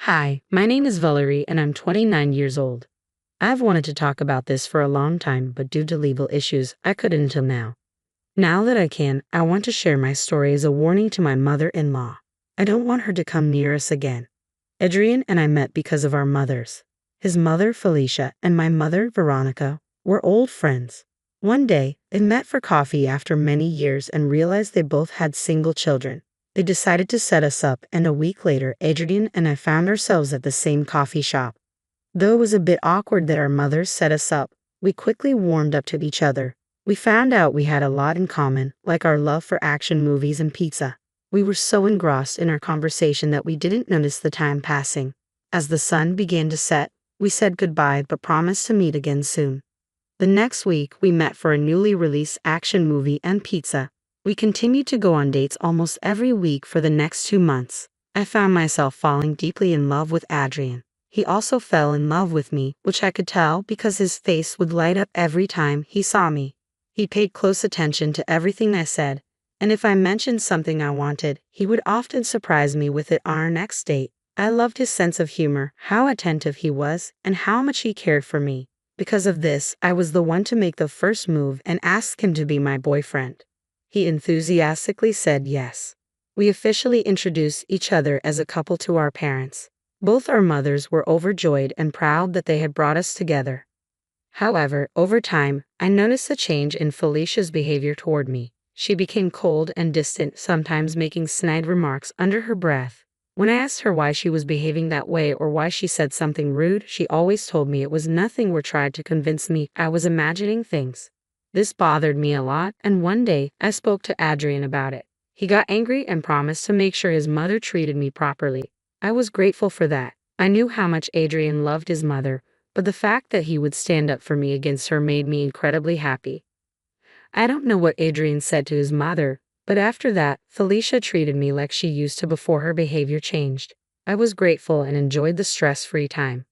Hi, my name is Valerie and I'm 29 years old. I've wanted to talk about this for a long time, but due to legal issues, I couldn't until now. Now that I can, I want to share my story as a warning to my mother-in-law. I don't want her to come near us again. Adrian and I met because of our mothers. His mother, Felicia, and my mother, Veronica, were old friends. One day, they met for coffee after many years and realized they both had single children. They decided to set us up, and a week later, Adrian and I found ourselves at the same coffee shop. Though it was a bit awkward that our mothers set us up, we quickly warmed up to each other. We found out we had a lot in common, like our love for action movies and pizza. We were so engrossed in our conversation that we didn't notice the time passing. As the sun began to set, we said goodbye but promised to meet again soon. The next week, we met for a newly released action movie and pizza. We continued to go on dates almost every week for the next 2 months. I found myself falling deeply in love with Adrian. He also fell in love with me, which I could tell because his face would light up every time he saw me. He paid close attention to everything I said, and if I mentioned something I wanted, he would often surprise me with it on our next date. I loved his sense of humor, how attentive he was, and how much he cared for me. Because of this, I was the one to make the first move and ask him to be my boyfriend. He enthusiastically said yes. We officially introduced each other as a couple to our parents. Both our mothers were overjoyed and proud that they had brought us together. However, over time, I noticed a change in Felicia's behavior toward me. She became cold and distant, sometimes making snide remarks under her breath. When I asked her why she was behaving that way or why she said something rude, she always told me it was nothing or tried to convince me I was imagining things. This bothered me a lot, and one day, I spoke to Adrian about it. He got angry and promised to make sure his mother treated me properly. I was grateful for that. I knew how much Adrian loved his mother, but the fact that he would stand up for me against her made me incredibly happy. I don't know what Adrian said to his mother, but after that, Felicia treated me like she used to before her behavior changed. I was grateful and enjoyed the stress-free time.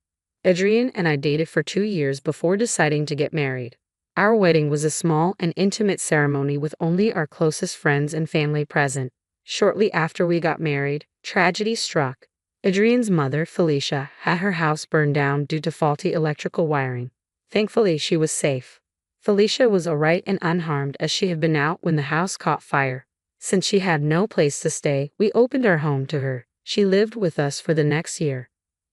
Adrian and I dated for 2 years before deciding to get married. Our wedding was a small and intimate ceremony with only our closest friends and family present. Shortly after we got married, tragedy struck. Adrian's mother, Felicia, had her house burned down due to faulty electrical wiring. Thankfully, she was safe. Felicia was alright and unharmed as she had been out when the house caught fire. Since she had no place to stay, we opened our home to her. She lived with us for the next year.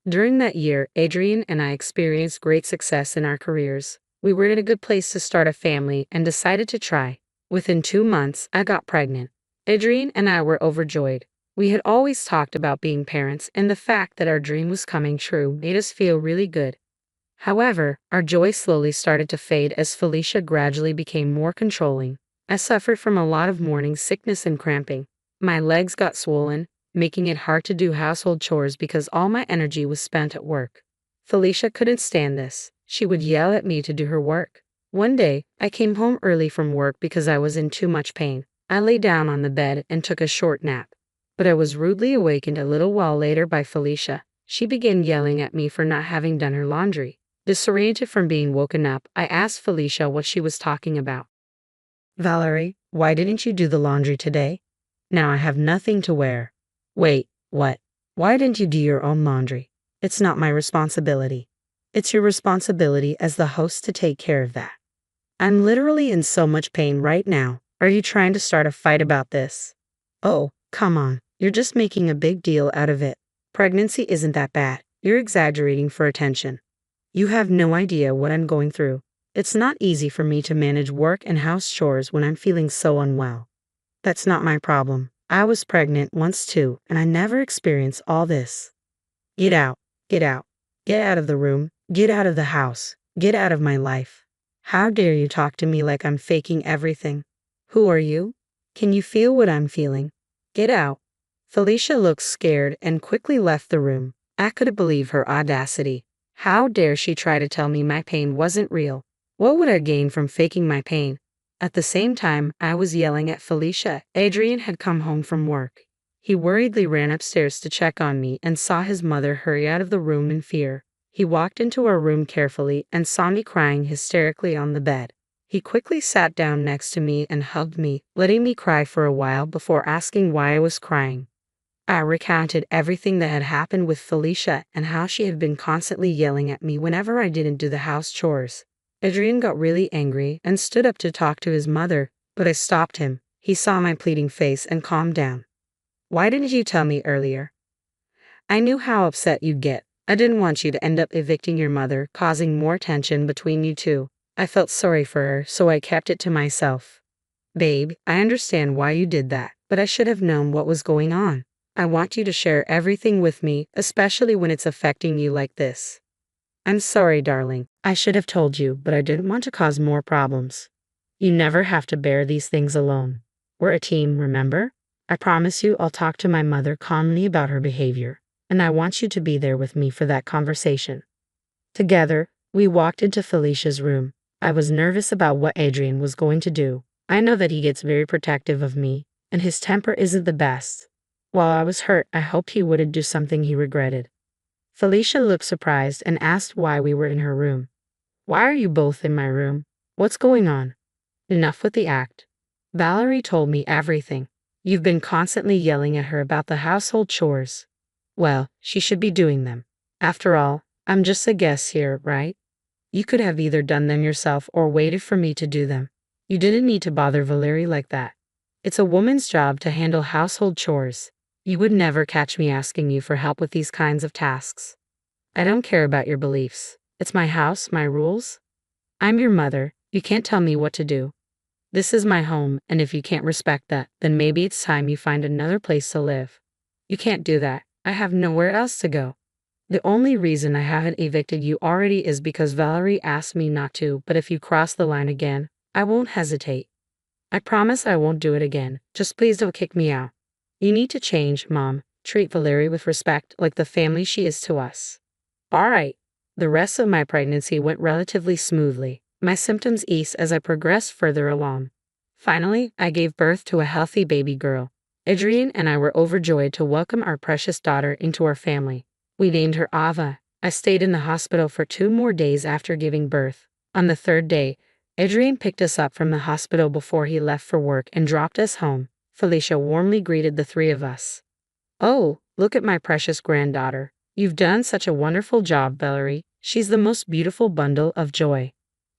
During that year, Adrian and I experienced great success in our careers. We were in a good place to start a family and decided to try. Within 2 months, I got pregnant. Adrian and I were overjoyed. We had always talked about being parents, and the fact that our dream was coming true made us feel really good. However, our joy slowly started to fade as Felicia gradually became more controlling. I suffered from a lot of morning sickness and cramping. My legs got swollen, making it hard to do household chores because all my energy was spent at work. Felicia couldn't stand this. She would yell at me to do her work. One day, I came home early from work because I was in too much pain. I lay down on the bed and took a short nap. But I was rudely awakened a little while later by Felicia. She began yelling at me for not having done her laundry. Disoriented from being woken up, I asked Felicia what she was talking about. "Valerie, why didn't you do the laundry today? Now I have nothing to wear." "Wait, what? Why didn't you do your own laundry? It's not my responsibility." "It's your responsibility as the host to take care of that." "I'm literally in so much pain right now. Are you trying to start a fight about this?" "Oh, come on. You're just making a big deal out of it. Pregnancy isn't that bad. You're exaggerating for attention. You have no idea what I'm going through. It's not easy for me to manage work and house chores when I'm feeling so unwell." "That's not my problem. I was pregnant once too, and I never experienced all this." "Get out. Get out. Get out of the room. Get out of the house. Get out of my life. How dare you talk to me like I'm faking everything? Who are you? Can you feel what I'm feeling? Get out." Felicia looked scared and quickly left the room. I couldn't believe her audacity. How dare she try to tell me my pain wasn't real? What would I gain from faking my pain? At the same time, I was yelling at Felicia. Adrian had come home from work. He worriedly ran upstairs to check on me and saw his mother hurry out of the room in fear. He walked into our room carefully and saw me crying hysterically on the bed. He quickly sat down next to me and hugged me, letting me cry for a while before asking why I was crying. I recounted everything that had happened with Felicia and how she had been constantly yelling at me whenever I didn't do the house chores. Adrian got really angry and stood up to talk to his mother, but I stopped him. He saw my pleading face and calmed down. Why didn't you tell me earlier? I knew how upset you'd get. I didn't want you to end up evicting your mother, causing more tension between you two. I felt sorry for her, so I kept it to myself. Babe, I understand why you did that, but I should have known what was going on. I want you to share everything with me, especially when it's affecting you like this. I'm sorry, darling. I should have told you, but I didn't want to cause more problems. You never have to bear these things alone. We're a team, remember? I promise you I'll talk to my mother calmly about her behavior, and I want you to be there with me for that conversation. Together, we walked into Felicia's room. I was nervous about what Adrian was going to do. I know that he gets very protective of me, and his temper isn't the best. While I was hurt, I hoped he wouldn't do something he regretted. Felicia looked surprised and asked why we were in her room. Why are you both in my room? What's going on? Enough with the act. Valerie told me everything. You've been constantly yelling at her about the household chores. Well, she should be doing them. After all, I'm just a guest here, right? You could have either done them yourself or waited for me to do them. You didn't need to bother Valerie like that. It's a woman's job to handle household chores. You would never catch me asking you for help with these kinds of tasks. I don't care about your beliefs. It's my house, my rules. I'm your mother. You can't tell me what to do. This is my home, and if you can't respect that, then maybe it's time you find another place to live. You can't do that. I have nowhere else to go. The only reason I haven't evicted you already is because Valerie asked me not to, but if you cross the line again, I won't hesitate. I promise I won't do it again. Just please don't kick me out. You need to change, Mom. Treat Valerie with respect like the family she is to us. All right. The rest of my pregnancy went relatively smoothly. My symptoms eased as I progressed further along. Finally, I gave birth to a healthy baby girl. Adrian and I were overjoyed to welcome our precious daughter into our family. We named her Ava. I stayed in the hospital for 2 more days after giving birth. On the 3rd day, Adrian picked us up from the hospital before he left for work and dropped us home. Felicia warmly greeted the 3 of us. Oh, look at my precious granddaughter. You've done such a wonderful job, Valerie. She's the most beautiful bundle of joy.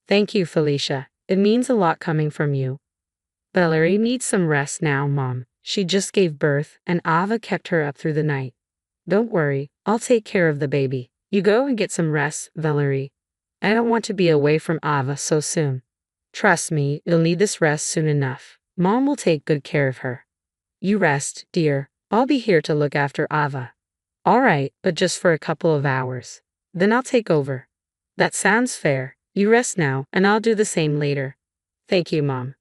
Thank you, Felicia. It means a lot coming from you. Valerie needs some rest now, Mom. She just gave birth, and Ava kept her up through the night. Don't worry, I'll take care of the baby. You go and get some rest, Valerie. I don't want to be away from Ava so soon. Trust me, you'll need this rest soon enough. Mom will take good care of her. You rest, dear. I'll be here to look after Ava. All right, but just for a couple of hours. Then I'll take over. That sounds fair. You rest now, and I'll do the same later. Thank you, Mom.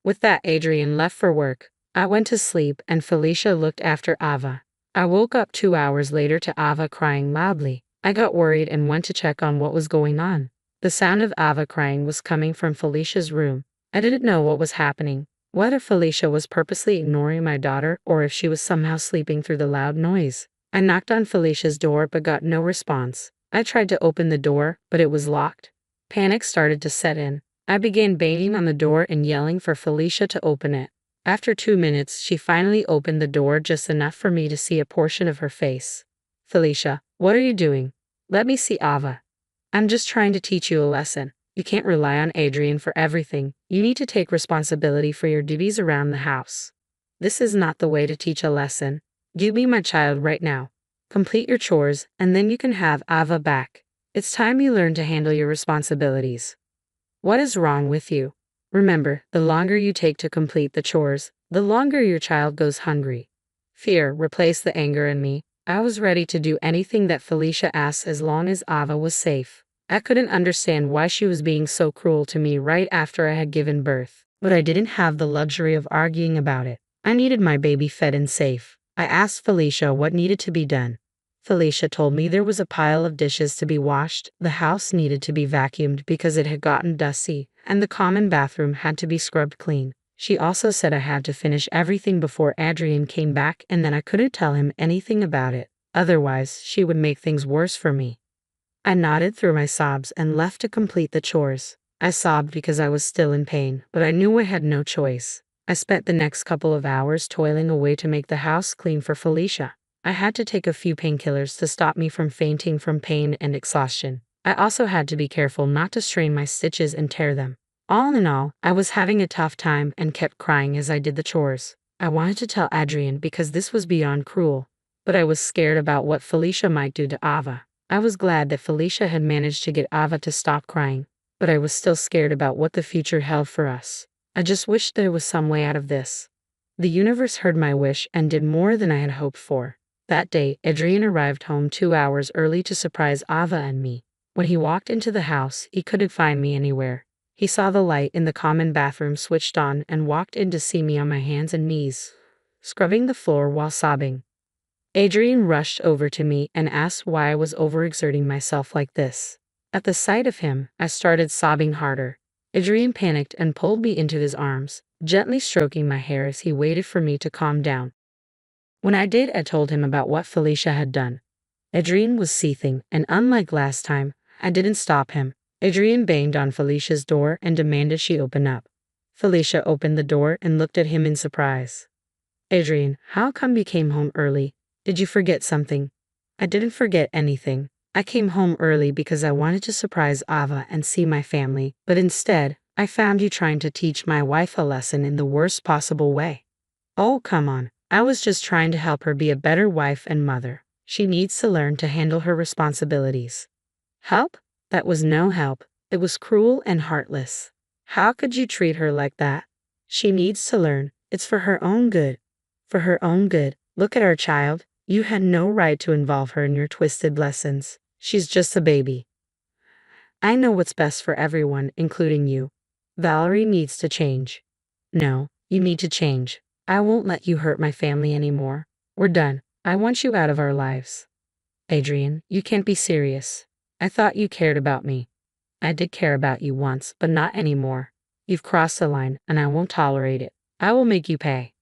With that, Adrian left for work. I went to sleep, and Felicia looked after Ava. I woke up 2 hours later to Ava crying loudly. I got worried and went to check on what was going on. The sound of Ava crying was coming from Felicia's room. I didn't know what was happening, whether Felicia was purposely ignoring my daughter or if she was somehow sleeping through the loud noise. I knocked on Felicia's door but got no response. I tried to open the door, but it was locked. Panic started to set in. I began banging on the door and yelling for Felicia to open it. After 2 minutes, she finally opened the door just enough for me to see a portion of her face. Felicia, what are you doing? Let me see Ava. I'm just trying to teach you a lesson. You can't rely on Adrian for everything. You need to take responsibility for your duties around the house. This is not the way to teach a lesson. Give me my child right now. Complete your chores, and then you can have Ava back. It's time you learn to handle your responsibilities. What is wrong with you? Remember, the longer you take to complete the chores, the longer your child goes hungry. Fear replaced the anger in me. I was ready to do anything that Felicia asked as long as Ava was safe. I couldn't understand why she was being so cruel to me right after I had given birth, but I didn't have the luxury of arguing about it. I needed my baby fed and safe. I asked Felicia what needed to be done. Felicia told me there was a pile of dishes to be washed, the house needed to be vacuumed because it had gotten dusty, and the common bathroom had to be scrubbed clean. She also said I had to finish everything before Adrian came back and that I couldn't tell him anything about it. Otherwise, she would make things worse for me. I nodded through my sobs and left to complete the chores. I sobbed because I was still in pain, but I knew I had no choice. I spent the next couple of hours toiling away to make the house clean for Felicia. I had to take a few painkillers to stop me from fainting from pain and exhaustion. I also had to be careful not to strain my stitches and tear them. All in all, I was having a tough time and kept crying as I did the chores. I wanted to tell Adrian because this was beyond cruel, but I was scared about what Felicia might do to Ava. I was glad that Felicia had managed to get Ava to stop crying, but I was still scared about what the future held for us. I just wished there was some way out of this. The universe heard my wish and did more than I had hoped for. That day, Adrian arrived home 2 hours early to surprise Ava and me. When he walked into the house, he couldn't find me anywhere. He saw the light in the common bathroom switched on and walked in to see me on my hands and knees, scrubbing the floor while sobbing. Adrian rushed over to me and asked why I was overexerting myself like this. At the sight of him, I started sobbing harder. Adrian panicked and pulled me into his arms, gently stroking my hair as he waited for me to calm down. When I did, I told him about what Felicia had done. Adrian was seething, and unlike last time, I didn't stop him. Adrian banged on Felicia's door and demanded she open up. Felicia opened the door and looked at him in surprise. Adrian, how come you came home early? Did you forget something? I didn't forget anything. I came home early because I wanted to surprise Ava and see my family, but instead, I found you trying to teach my wife a lesson in the worst possible way. Oh, come on. I was just trying to help her be a better wife and mother. She needs to learn to handle her responsibilities. Help? That was no help. It was cruel and heartless. How could you treat her like that? She needs to learn. It's for her own good. For her own good. Look at our child. You had no right to involve her in your twisted lessons. She's just a baby. I know what's best for everyone, including you. Valerie needs to change. No, you need to change. I won't let you hurt my family anymore. We're done. I want you out of our lives. Adrian, you can't be serious. I thought you cared about me. I did care about you once, but not anymore. You've crossed the line, and I won't tolerate it. I will make you pay.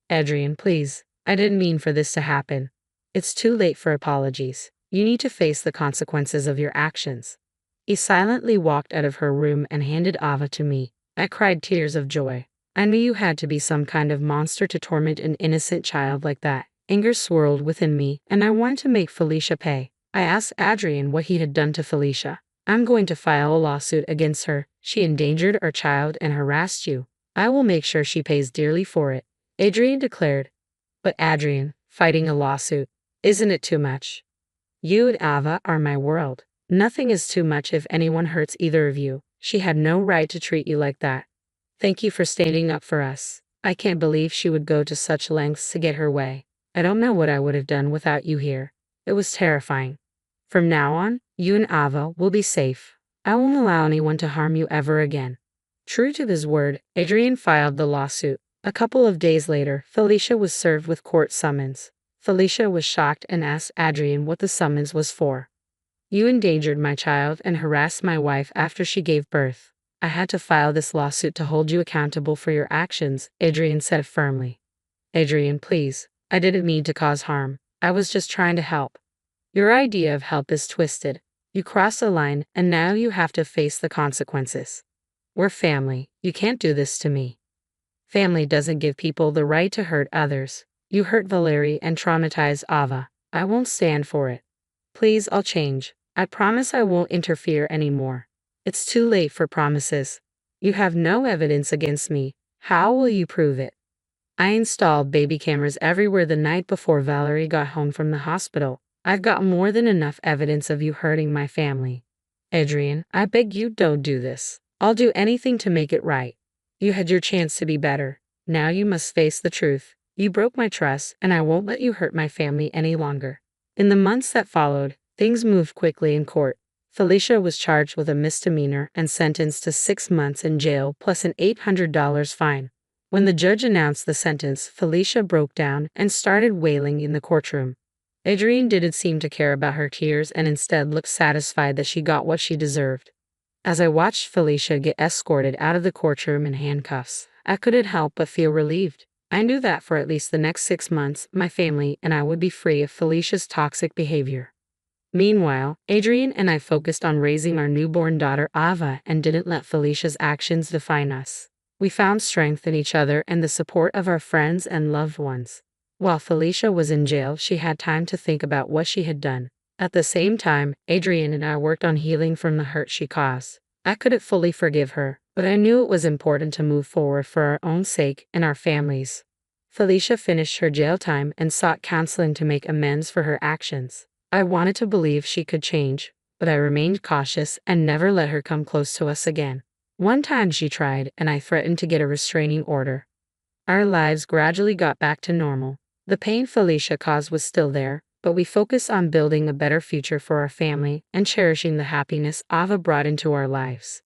Adrian, please. I didn't mean for this to happen. It's too late for apologies. You need to face the consequences of your actions. He silently walked out of her room and handed Ava to me. I cried tears of joy. I knew you had to be some kind of monster to torment an innocent child like that. Anger swirled within me, and I wanted to make Felicia pay. I asked Adrian what he had done to Felicia. I'm going to file a lawsuit against her. She endangered our child and harassed you. I will make sure she pays dearly for it, Adrian declared. But Adrian, fighting a lawsuit, isn't it too much? You and Ava are my world. Nothing is too much if anyone hurts either of you. She had no right to treat you like that. Thank you for standing up for us. I can't believe she would go to such lengths to get her way. I don't know what I would have done without you here. It was terrifying. From now on, you and Ava will be safe. I won't allow anyone to harm you ever again. True to his word, Adrian filed the lawsuit. A couple of days later, Felicia was served with court summons. Felicia was shocked and asked Adrian what the summons was for. You endangered my child and harassed my wife after she gave birth. I had to file this lawsuit to hold you accountable for your actions, Adrian said firmly. Adrian, please. I didn't mean to cause harm. I was just trying to help. Your idea of help is twisted. You crossed the line, and now you have to face the consequences. We're family. You can't do this to me. Family doesn't give people the right to hurt others. You hurt Valerie and traumatized Ava. I won't stand for it. Please, I'll change. I promise I won't interfere anymore. It's too late for promises. You have no evidence against me. How will you prove it? I installed baby cameras everywhere the night before Valerie got home from the hospital. I've got more than enough evidence of you hurting my family. Adrian, I beg you don't do this. I'll do anything to make it right. You had your chance to be better. Now you must face the truth. You broke my trust, and I won't let you hurt my family any longer. In the months that followed, things moved quickly in court. Felicia was charged with a misdemeanor and sentenced to 6 months in jail plus an $800 fine. When the judge announced the sentence, Felicia broke down and started wailing in the courtroom. Adrian didn't seem to care about her tears and instead looked satisfied that she got what she deserved. As I watched Felicia get escorted out of the courtroom in handcuffs, I couldn't help but feel relieved. I knew that for at least the next 6 months, my family and I would be free of Felicia's toxic behavior. Meanwhile, Adrian and I focused on raising our newborn daughter Ava and didn't let Felicia's actions define us. We found strength in each other and the support of our friends and loved ones. While Felicia was in jail, she had time to think about what she had done. At the same time, Adrian and I worked on healing from the hurt she caused. I couldn't fully forgive her, but I knew it was important to move forward for our own sake and our families. Felicia finished her jail time and sought counseling to make amends for her actions. I wanted to believe she could change, but I remained cautious and never let her come close to us again. One time she tried, and I threatened to get a restraining order. Our lives gradually got back to normal. The pain Felicia caused was still there, but we focused on building a better future for our family and cherishing the happiness Ava brought into our lives.